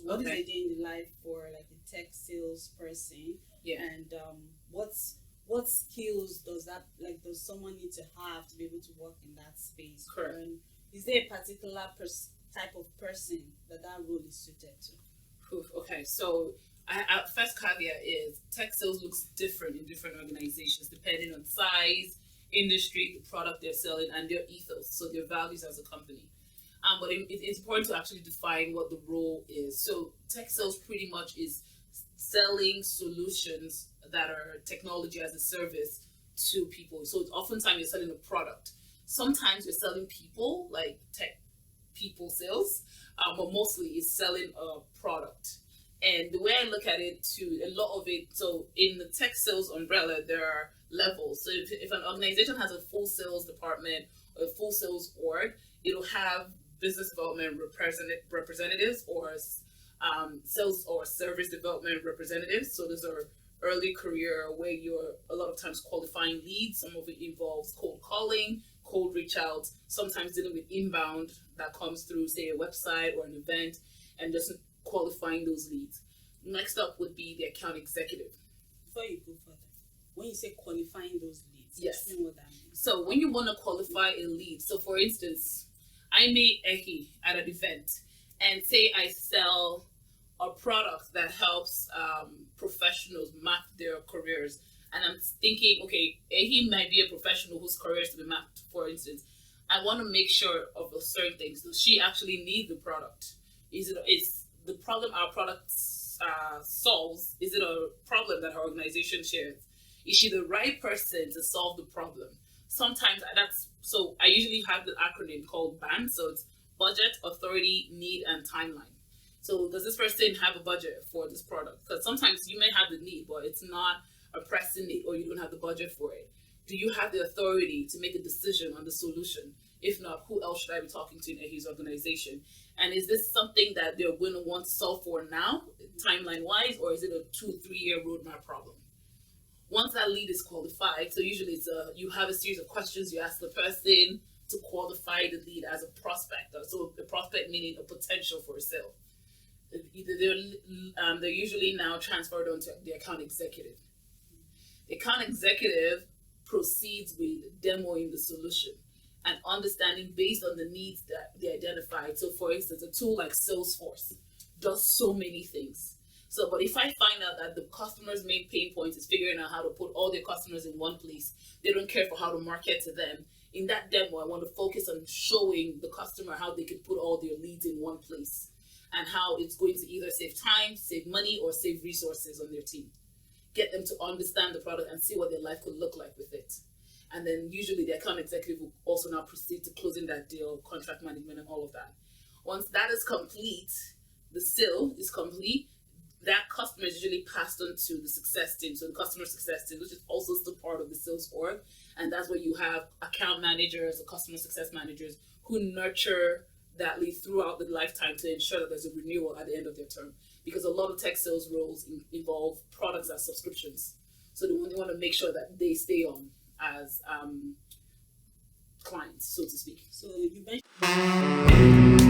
what is a day in the life for like a tech salesperson? Yeah. And what skills does someone need to have to be able to work in that space? Correct. And is there a particular type of person that role is suited to? Okay, so our first caveat is tech sales looks different in different organizations depending on size, industry, the product they're selling, and their ethos, so their values as a company. But it's important to actually define what the role is. So tech sales pretty much is selling solutions that are technology as a service to people. So oftentimes you're selling a product. Sometimes you're selling people, like tech people sales, but mostly it's selling a product. And the way I look at it too, a lot of it, so in the tech sales umbrella, there are levels. So if an organization has a full sales department or a full sales org, it'll have business development representatives or sales or service development representatives. So those are early career where you're a lot of times qualifying leads. Some of it involves cold calling, cold reach out, sometimes dealing with inbound that comes through, say, a website or an event, and just qualifying those leads. Next up would be the account executive. Before you go further, when you say qualifying those leads, yes, explain what that means. So when you want to qualify a lead, so for instance, I meet Ehi at an event and say I sell a product that helps professionals map their careers. And I'm thinking, okay, Ehi might be a professional whose career is to be mapped, for instance. I want to make sure of a certain things. Does she actually need the product? Is the problem our product solves? Is it a problem that her organization shares? Is she the right person to solve the problem? Sometimes so I usually have the acronym called BAND. So it's budget, authority, need, and timeline. So does this person have a budget for this product? Because sometimes you may have the need, but it's not a pressing need or you don't have the budget for it. Do you have the authority to make a decision on the solution? If not, who else should I be talking to in his organization? And is this something that they're going to want to solve for now, timeline-wise, or is it a 2-3 year roadmap problem? Once that lead is qualified, so usually you have a series of questions you ask the person to qualify the lead as a prospect. So a prospect meaning a potential for a sale. They're usually now transferred onto the account executive. The account executive proceeds with demoing the solution and understanding based on the needs that they identified. So for instance, a tool like Salesforce does so many things. So, but if I find out that the customer's main pain point is figuring out how to put all their customers in one place, they don't care for how to market to them. In that demo, I want to focus on showing the customer how they can put all their leads in one place and how it's going to either save time, save money, or save resources on their team. Get them to understand the product and see what their life could look like with it. And then usually the account executive will also now proceed to closing that deal, contract management, and all of that. Once that is complete, the sale is complete, that customer is usually passed on to the success team. So the customer success team, which is also still part of the sales org. And that's where you have account managers or customer success managers who nurture that lead throughout the lifetime to ensure that there's a renewal at the end of their term. Because a lot of tech sales roles involve products as subscriptions. So they want to make sure that they stay on as clients, so to speak. So you mentioned